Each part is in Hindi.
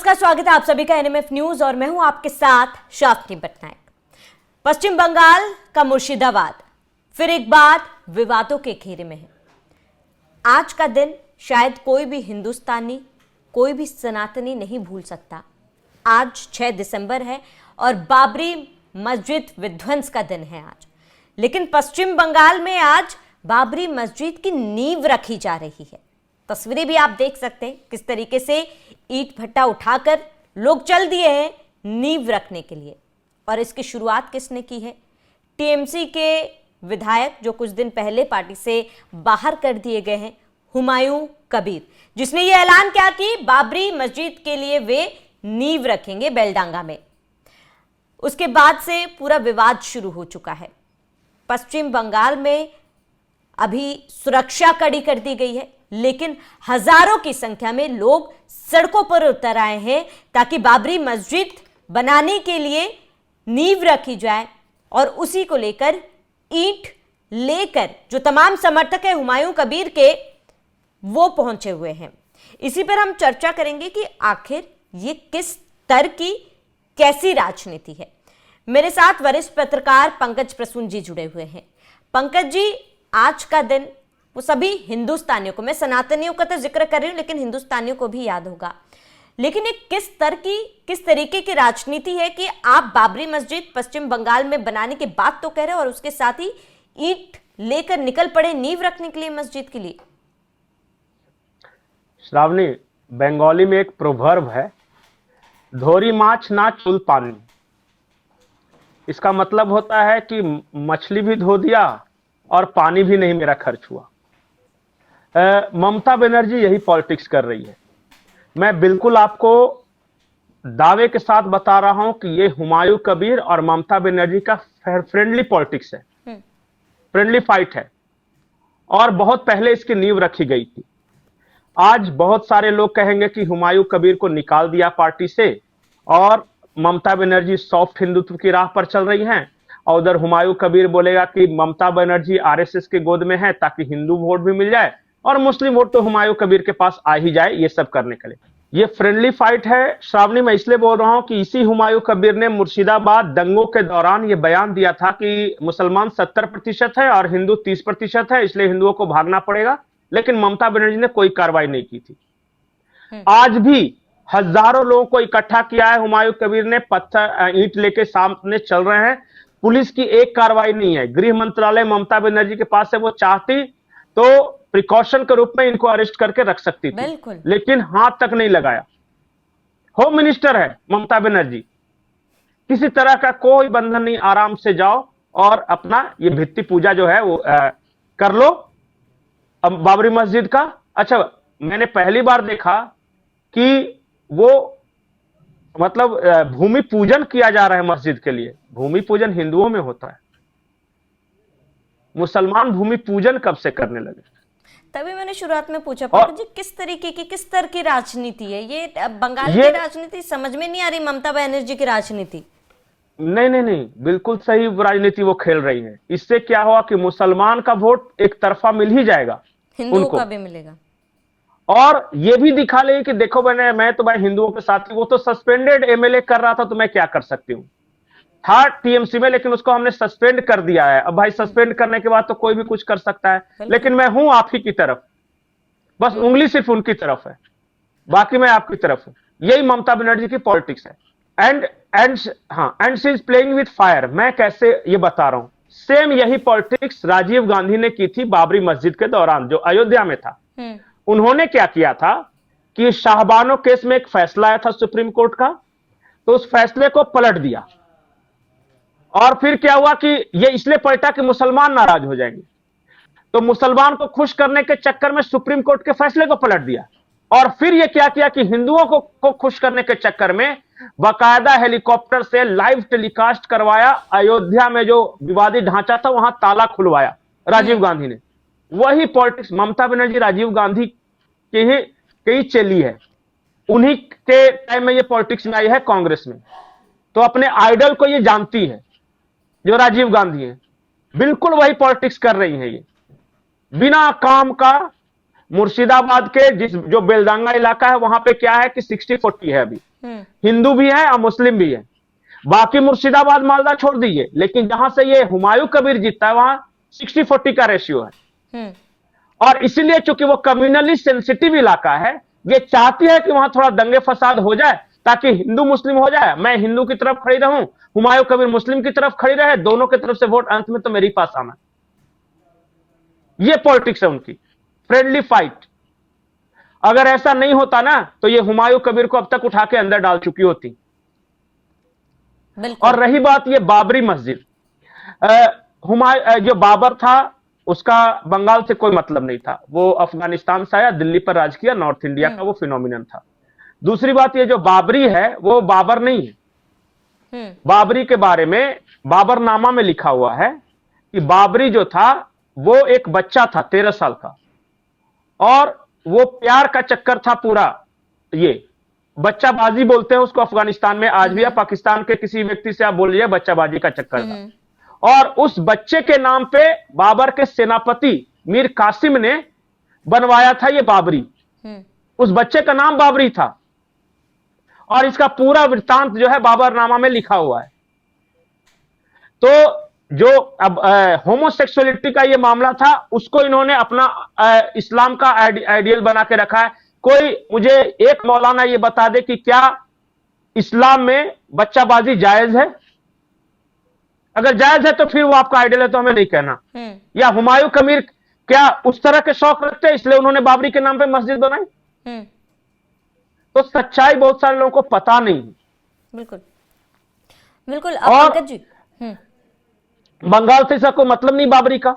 नमस्कार, स्वागत है आप सभी का एनएमएफ न्यूज और मैं हूं आपके साथ शास्त्री पटनायक। पश्चिम बंगाल का मुर्शिदाबाद फिर एक बार विवादों के घेरे में है। आज का दिन शायद कोई भी हिंदुस्तानी, कोई भी सनातनी नहीं भूल सकता। आज 6 दिसंबर है और बाबरी मस्जिद विध्वंस का दिन है आज। लेकिन पश्चिम बंगाल में आज बाबरी मस्जिद की नींव रखी जा रही है। तस्वीरें भी आप देख सकते हैं किस तरीके से ईंट भट्टा उठाकर लोग चल दिए हैं नींव रखने के लिए। और इसकी शुरुआत किसने की है? टीएमसी के विधायक जो कुछ दिन पहले पार्टी से बाहर कर दिए गए हैं, हुमायूं कबीर, जिसने ये ऐलान किया कि बाबरी मस्जिद के लिए वे नींव रखेंगे बेलडांगा में। उसके बाद से पूरा विवाद शुरू हो चुका है। पश्चिम बंगाल में अभी सुरक्षा कड़ी कर दी गई है, लेकिन हजारों की संख्या में लोग सड़कों पर उतर आए हैं ताकि बाबरी मस्जिद बनाने के लिए नींव रखी जाए। और उसी को लेकर ईंट लेकर जो तमाम समर्थक है हुमायूं कबीर के, वो पहुंचे हुए हैं। इसी पर हम चर्चा करेंगे कि आखिर ये किस स्तर की कैसी राजनीति है। मेरे साथ वरिष्ठ पत्रकार पंकज प्रसून जी जुड़े हुए हैं। पंकज जी, आज का दिन वो सभी हिंदुस्तानियों को, मैं सनातनियों का तो जिक्र कर रही हूं लेकिन हिंदुस्तानियों को भी याद होगा, लेकिन एक किस स्तर की, किस तरीके की राजनीति है कि आप बाबरी मस्जिद पश्चिम बंगाल में बनाने की बात तो कह रहे हो और उसके साथ ही ईंट लेकर निकल पड़े नींव रखने के लिए मस्जिद के लिए। श्रावणी, बंगाली में एक प्रोवर्ब है, धोरी माछ ना चुल पानी। इसका मतलब होता है कि मछली भी धो दिया और पानी भी नहीं मेरा खर्च हुआ। ममता बनर्जी यही पॉलिटिक्स कर रही है। मैं बिल्कुल आपको दावे के साथ बता रहा हूं कि ये हुमायूं कबीर और ममता बनर्जी का फ्रेंडली पॉलिटिक्स है, फ्रेंडली फाइट है और बहुत पहले इसकी नींव रखी गई थी। आज बहुत सारे लोग कहेंगे कि हुमायूं कबीर को निकाल दिया पार्टी से और ममता बनर्जी सॉफ्ट हिंदुत्व की राह पर चल रही हैं, और उधर हुमायूं कबीर बोलेगा कि ममता बनर्जी आरएसएस के गोद में है ताकि हिंदू वोट भी मिल जाए और मुस्लिम वोट तो हुमायूं कबीर के पास आ ही जाए, ये सब करने के लिए। ये फ्रेंडली फाइट है श्रावणी। मैं इसलिए बोल रहा हूं कि इसी हुमायूं कबीर ने मुर्शिदाबाद दंगों के दौरान ये बयान दिया था कि मुसलमान 70% है और हिंदू 30% है, इसलिए हिंदुओं को भागना पड़ेगा। लेकिन ममता बनर्जी ने कोई कार्रवाई नहीं की थी। आज भी हजारों लोगों को इकट्ठा किया है, हुमायूं कबीर ने पत्थर ईंट लेके सामने चल रहे हैं। पुलिस की एक कार्रवाई नहीं है। गृह मंत्रालय ममता बनर्जी के पास है, वो चाहती तो प्रिकॉशन के रूप में इनको अरेस्ट करके रख सकती थी, लेकिन हाथ तक नहीं लगाया। होम मिनिस्टर है ममता बनर्जी, किसी तरह का कोई बंधन नहीं, आराम से जाओ और अपना ये भित्ति पूजा जो है वो कर लो अब बाबरी मस्जिद का। अच्छा, मैंने पहली बार देखा कि वो मतलब भूमि पूजन किया जा रहा है मस्जिद के लिए। भूमि पूजन हिंदुओं में होता है, मुसलमान भूमि पूजन कब से करने लगे? तभी मैंने शुरुआत में पूछा पंकज जी, किस तरीके की, किस तरह की राजनीति है ये? बंगाल की राजनीति समझ में नहीं आ रही, ममता बनर्जी की राजनीति। नहीं, बिल्कुल सही राजनीति वो खेल रही है। इससे क्या हुआ कि मुसलमान का वोट एक तरफा मिल ही जाएगा, हिंदुओं का भी मिलेगा और ये भी दिखा ले कि देखो मैं तो भाई हिंदुओं के साथ ही। वो तो सस्पेंडेड एमएलए कर रहा था तो मैं क्या कर सकती हूँ, था टीएमसी में, लेकिन उसको हमने सस्पेंड कर दिया है। अब भाई सस्पेंड करने के बाद तो कोई भी कुछ कर सकता है, लेकिन मैं हूं आप ही की तरफ, बस उंगली सिर्फ उनकी तरफ है, बाकी मैं आपकी तरफ हूं। यही ममता बनर्जी की पॉलिटिक्स है। And she is playing with fire. मैं कैसे ये बता रहा हूं, सेम यही पॉलिटिक्स राजीव गांधी ने की थी बाबरी मस्जिद के दौरान जो अयोध्या में था। उन्होंने क्या किया था कि शाहबानो केस में एक फैसला आया था सुप्रीम कोर्ट का, तो उस फैसले को पलट दिया और फिर क्या हुआ कि ये इसलिए पलटा कि मुसलमान नाराज हो जाएंगे, तो मुसलमान को खुश करने के चक्कर में सुप्रीम कोर्ट के फैसले को पलट दिया। और फिर ये क्या किया कि हिंदुओं को खुश करने के चक्कर में बाकायदा हेलीकॉप्टर से लाइव टेलीकास्ट करवाया। अयोध्या में जो विवादित ढांचा था वहां ताला खुलवाया राजीव गांधी ने। वही पॉलिटिक्स ममता बनर्जी राजीव गांधी की ही चली है, उन्हीं के टाइम में ये पॉलिटिक्स में आई है कांग्रेस में, तो अपने आइडल को ये जानती है जो राजीव गांधी है। बिल्कुल वही पॉलिटिक्स कर रही है ये, बिना काम का। मुर्शिदाबाद के जो बेलडांगा इलाका है वहां पे क्या है कि 60-40 है अभी, हिंदू भी है और मुस्लिम भी है। बाकी मुर्शिदाबाद मालदा छोड़ दीजिए, लेकिन जहां से ये हुमायूं कबीर जीता है वहां 60-40 का रेशियो है। और इसीलिए चूंकि वो कम्युनली सेंसिटिव इलाका है, ये चाहती है कि वहां थोड़ा दंगे फसाद हो जाए ताकि हिंदू मुस्लिम हो जाए, मैं हिंदू की तरफ खड़ी रहूं, हुमायूं कबीर मुस्लिम की तरफ खड़ी रहे, दोनों की तरफ से वोट अंत में तो मेरे पास आना। ये पॉलिटिक्स है उनकी, फ्रेंडली फाइट। अगर ऐसा नहीं होता ना तो ये हुमायूं कबीर को अब तक उठा के अंदर डाल चुकी होती। और रही बात ये बाबरी मस्जिद, जो बाबर था उसका बंगाल से कोई मतलब नहीं था, वो अफगानिस्तान से आया, दिल्ली पर राज किया, नॉर्थ इंडिया का वो फिनोमिनन था। दूसरी बात ये जो बाबरी है वो बाबर नहीं है। बाबरी के बारे में बाबरनामा में लिखा हुआ है कि बाबरी जो था वो एक बच्चा था 13 साल का, और वो प्यार का चक्कर था पूरा। ये बच्चाबाजी बोलते हैं उसको अफगानिस्तान में आज भी, या पाकिस्तान के किसी व्यक्ति से आप बोलिए बच्चाबाजी का चक्कर था। और उस बच्चे के नाम पे बाबर के सेनापति मीर कासिम ने बनवाया था ये बाबरी। उस बच्चे का नाम बाबरी था, और इसका पूरा वृत्तांत जो है बाबरनामा में लिखा हुआ है। तो जो अब होमोसेक्सुअलिटी का ये मामला था उसको इन्होंने अपना इस्लाम का आइडियल बना के रखा है। कोई मुझे एक मौलाना ये बता दे कि क्या इस्लाम में बच्चाबाजी जायज है? अगर जायज है तो फिर वो आपका आइडियल है, तो हमें नहीं कहना। या हुमायूं कबीर क्या उस तरह के शौक रखते हैं इसलिए उन्होंने बाबरी के नाम पे मस्जिद बनाई? तो सच्चाई बहुत सारे लोगों को पता नहीं। बिल्कुल बिल्कुल। और पंकज जी, बंगाल से इसका कोई मतलब नहीं बाबरी का।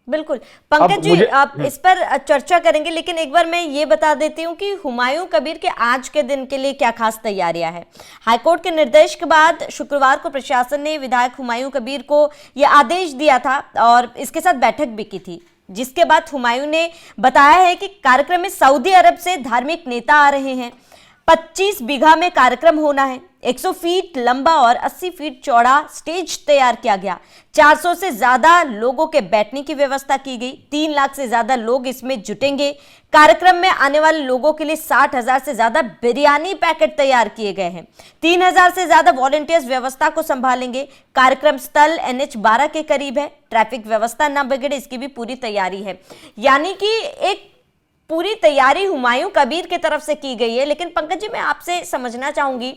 बिल्कुल पंकज जी, आप इस पर चर्चा करेंगे, लेकिन एक बार मैं ये बता देती हूँ कि हुमायूं कबीर के आज के दिन के लिए क्या खास तैयारियां हैं। हाईकोर्ट के निर्देश के बाद शुक्रवार को प्रशासन ने विधायक हुमायूं कबीर को यह आदेश दिया था और इसके साथ बैठक भी की थी, जिसके बाद हुमायूं ने बताया है कि कार्यक्रम में सऊदी अरब से धार्मिक नेता आ रहे हैं। 25 बीघा में कार्यक्रम होना है। 100 फीट लंबा और 80 फीट चौड़ा स्टेज तैयार किया गया। 400 से ज्यादा लोगों के बैठने की व्यवस्था की गई। 3 लाख से ज्यादा लोग इसमें जुटेंगे। कार्यक्रम में आने वाले लोगों के लिए 60,000 से ज्यादा बिरयानी पैकेट तैयार किए गए हैं। 3,000 से ज्यादा वॉलंटियर्स व्यवस्था को संभालेंगे। कार्यक्रम स्थल NH-12 के करीब है। ट्रैफिक व्यवस्था न बिगड़े इसकी भी पूरी तैयारी है। यानी कि एक पूरी तैयारी हुमायूं कबीर की तरफ से की गई है। लेकिन पंकज जी, मैं आपसे समझना चाहूंगी,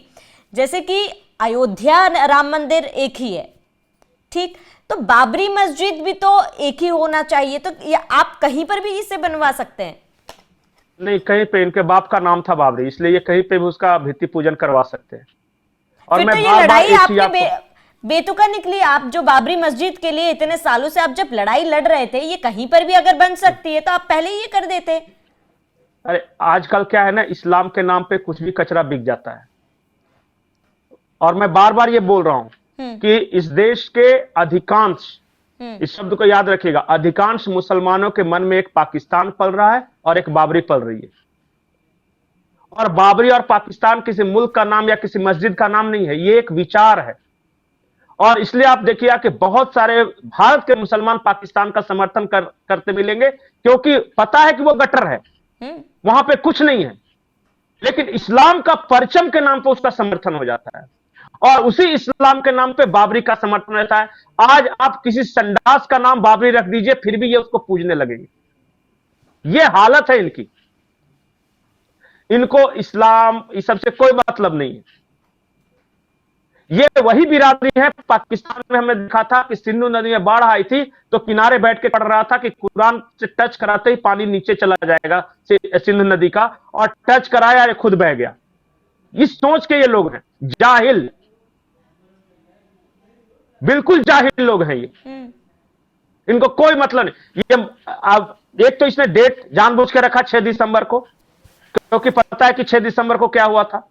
जैसे कि अयोध्या राम मंदिर एक ही है, ठीक, तो बाबरी मस्जिद भी तो एक ही होना चाहिए, तो ये आप कहीं पर भी इसे बनवा सकते हैं? नहीं, कहीं पे इनके बाप का नाम था बाबरी, इसलिए ये कहीं पे भी उसका भित्ति पूजन करवा सकते हैं। और फिर मैं तो ये बार-बार लड़ाई एक चीज आपके आपको बेतुका निकली। आप जो बाबरी मस्जिद के लिए इतने सालों से आप जब लड़ाई लड़ रहे थे, ये कहीं पर भी अगर बन सकती है तो आप पहले ये कर देते। अरे आजकल क्या है ना, इस्लाम के नाम पे कुछ भी कचरा बिक जाता है। और मैं बार बार ये बोल रहा हूं कि इस देश के अधिकांश, इस शब्द को याद रखिएगा, अधिकांश मुसलमानों के मन में एक पाकिस्तान पल रहा है और एक बाबरी पल रही है। और बाबरी और पाकिस्तान किसी मुल्क का नाम या किसी मस्जिद का नाम नहीं है, ये एक विचार है। और इसलिए आप देखिए कि बहुत सारे भारत के मुसलमान पाकिस्तान का समर्थन करते मिलेंगे, क्योंकि पता है कि वो गटर है, वहां पे कुछ नहीं है, लेकिन इस्लाम का परचम के नाम पे उसका समर्थन हो जाता है, और उसी इस्लाम के नाम पे बाबरी का समर्थन रहता है। आज आप किसी संडास का नाम बाबरी रख दीजिए, फिर भी ये उसको पूजने लगेंगे। ये हालत है इनकी। इनको इस्लाम इस सबसे कोई मतलब नहीं है। ये वही बिरादरी है, पाकिस्तान में हमने देखा था कि सिंधु नदी में बाढ़ आई थी तो किनारे बैठ के पढ़ रहा था कि कुरान से टच कराते ही पानी नीचे चला जाएगा सिंधु नदी का, और टच कराया ये खुद बह गया। इस सोच के ये लोग हैं, जाहिल, बिल्कुल जाहिल लोग हैं ये। इनको कोई मतलब नहीं। ये अब एक तो इसने डेट जानबूझ के रखा 6 दिसंबर को, क्योंकि पता है कि 6 दिसंबर को क्या हुआ था।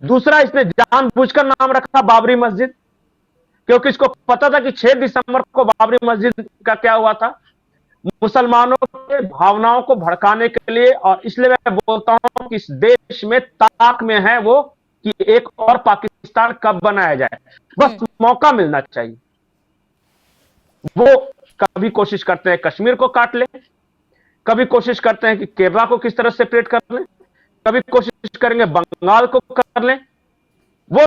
दूसरा, इसने जानबूझकर नाम रखा बाबरी मस्जिद, क्योंकि इसको पता था कि 6 दिसंबर को बाबरी मस्जिद का क्या हुआ था, मुसलमानों के भावनाओं को भड़काने के लिए। और इसलिए मैं बोलता हूं कि इस देश में ताक में है वो कि एक और पाकिस्तान कब बनाया जाए, बस मौका मिलना चाहिए। वो कभी कोशिश करते हैं कश्मीर को काट ले, कभी कोशिश करते हैं कि केरला को किस तरह सेपरेट कर ले, कभी कोशिश करेंगे बंगाल को कर लें, वो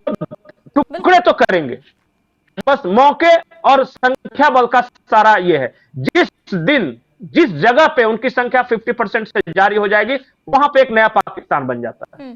टुकड़े तो करेंगे, बस मौके और संख्या बल का सारा ये है। जिस दिन जिस जगह पे उनकी संख्या 50% से जारी हो जाएगी, वहां पे एक नया पाकिस्तान बन जाता है।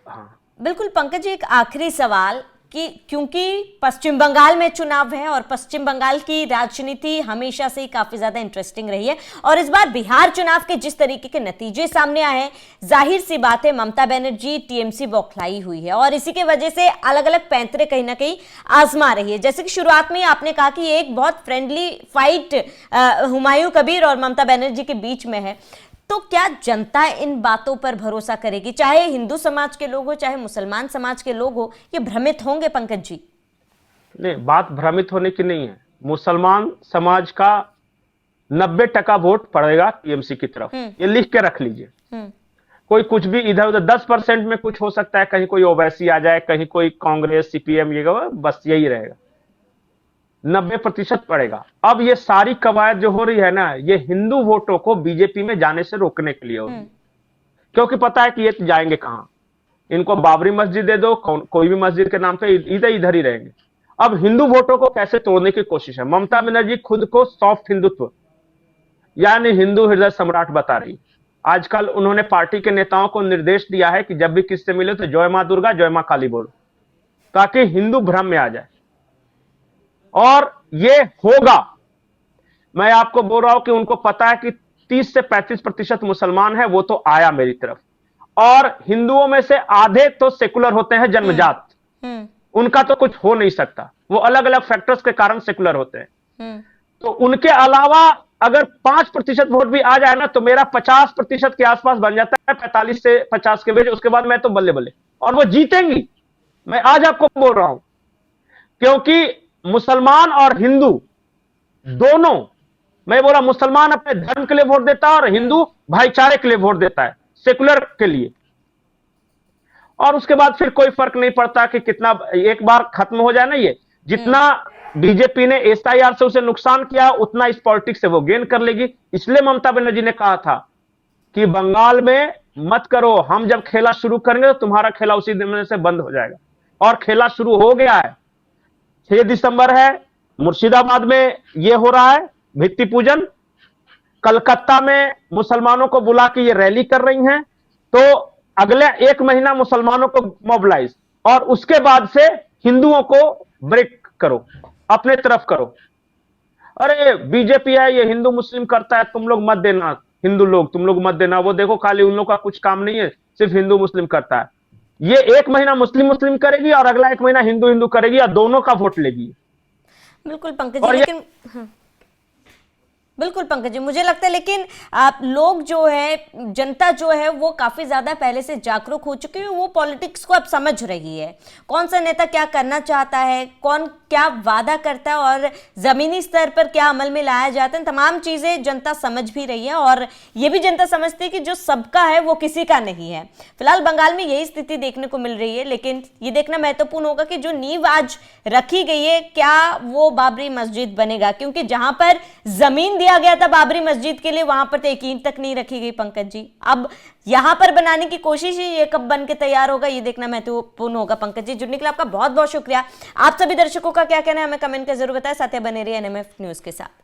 हाँ। बिल्कुल पंकज जी, एक आखिरी सवाल कि क्योंकि पश्चिम बंगाल में चुनाव है और पश्चिम बंगाल की राजनीति हमेशा से ही काफी ज्यादा इंटरेस्टिंग रही है, और इस बार बिहार चुनाव के जिस तरीके के नतीजे सामने आए हैं, जाहिर सी बात है ममता बनर्जी टीएमसी बौखलाई हुई है और इसी के वजह से अलग अलग पैंतरे कहीं ना कहीं आजमा रही है। जैसे कि शुरुआत में ही आपने कहा कि एक बहुत फ्रेंडली फाइट हुमायूं कबीर और ममता बनर्जी के बीच में है, तो क्या जनता इन बातों पर भरोसा करेगी? चाहे हिंदू समाज के लोग हो, चाहे मुसलमान समाज के लोग हो, ये भ्रमित होंगे पंकज जी? नहीं, बात भ्रमित होने की नहीं है। मुसलमान समाज का 90% वोट पड़ेगा टीएमसी की तरफ, ये लिख के रख लीजिए। कोई कुछ भी इधर उधर 10% में कुछ हो सकता है, कहीं कोई ओवैसी आ जाए, कहीं कोई कांग्रेस सीपीएम, ये बस यही रहेगा। 90% पड़ेगा। अब ये सारी कवायद जो हो रही है ना, ये हिंदू वोटों को बीजेपी में जाने से रोकने के लिए होगी, क्योंकि पता है कि ये जाएंगे कहां। इनको बाबरी मस्जिद दे दो, कोई भी मस्जिद के नाम पे इधर इधर ही रहेंगे। अब हिंदू वोटों को कैसे तोड़ने की कोशिश है? ममता बनर्जी खुद को सॉफ्ट हिंदुत्व यानी हिंदू हृदय सम्राट बता रही। आजकल उन्होंने पार्टी के नेताओं को निर्देश दिया है कि जब भी किससे मिले तो जय मां दुर्गा, जय मां काली बोलो, ताकि हिंदू भ्रम में आ जाए। और ये होगा। मैं आपको बोल रहा हूं कि उनको पता है कि 30 से 35% मुसलमान है, वो तो आया मेरी तरफ, और हिंदुओं में से आधे तो सेकुलर होते हैं जन्मजात, उनका तो कुछ हो नहीं सकता, वो अलग अलग फैक्टर्स के कारण सेकुलर होते हैं। तो उनके अलावा अगर 5% वोट भी आ जाए ना, तो मेरा 50% के आसपास बन जाता है, 45 से 50 के बीच। उसके बाद मैं तो बल्ले बल्ले, और वो जीतेंगी, मैं आज आपको बोल रहा हूं। क्योंकि मुसलमान और हिंदू दोनों, मैं बोला मुसलमान अपने धर्म के लिए वोट देता है और हिंदू भाईचारे के लिए वोट देता है, सेकुलर के लिए। और उसके बाद फिर कोई फर्क नहीं पड़ता कि कितना, एक बार खत्म हो जाए ना ये, जितना बीजेपी ने एसआईआर से उसे नुकसान किया, उतना इस पॉलिटिक्स से वो गेन कर लेगी। इसलिए ममता बनर्जी ने कहा था कि बंगाल में मत करो, हम जब खेला शुरू करेंगे तो तुम्हारा खेला उसी दिन से बंद हो जाएगा। और खेला शुरू हो गया है। 6 दिसंबर है, मुर्शिदाबाद में यह हो रहा है भित्ति पूजन, कलकत्ता में मुसलमानों को बुला के ये रैली कर रही हैं। तो अगले 1 महीना मुसलमानों को मोबिलाइज, और उसके बाद से हिंदुओं को ब्रेक करो, अपने तरफ करो। अरे बीजेपी है, ये हिंदू मुस्लिम करता है, तुम लोग मत देना, हिंदू लोग तुम लोग मत देना, वो देखो खाली उन लोग का कुछ काम नहीं है, सिर्फ हिंदू मुस्लिम करता है। ये 1 महीना मुस्लिम मुस्लिम करेगी और अगला 1 महीना हिंदू हिंदू करेगी, और दोनों का वोट लेगी। बिल्कुल पंकज जी, लेकिन बिल्कुल पंकज जी, मुझे लगता है लेकिन आप लोग जो है, जनता जो है, वो काफी ज्यादा पहले से जागरूक हो चुकी है, वो पॉलिटिक्स को अब समझ रही है, कौन सा नेता क्या करना चाहता है, कौन क्या वादा करता है और जमीनी स्तर पर क्या अमल में लाया जाता है, तमाम चीजें जनता समझ भी रही है। और ये भी जनता समझती है कि जो सबका है वो किसी का नहीं है। फिलहाल बंगाल में यही स्थिति देखने को मिल रही है, लेकिन ये देखना महत्वपूर्ण होगा कि जो नींव आज रखी गई है, क्या वो बाबरी मस्जिद बनेगा? क्योंकि जहां पर जमीन दिया गया था बाबरी मस्जिद के लिए, वहां पर तो यकीन तक नहीं रखी गई पंकज जी। अब यहां पर बनाने की कोशिश है, ये कब बन के तैयार होगा ये देखना महत्वपूर्ण होगा। पंकज जी, जुड़ने के लिए आपका बहुत बहुत शुक्रिया। आप सभी दर्शकों का क्या कहना है हमें कमेंट कर जरूर बताएं। साथ ही बने रहिए एनएमएफ न्यूज के साथ।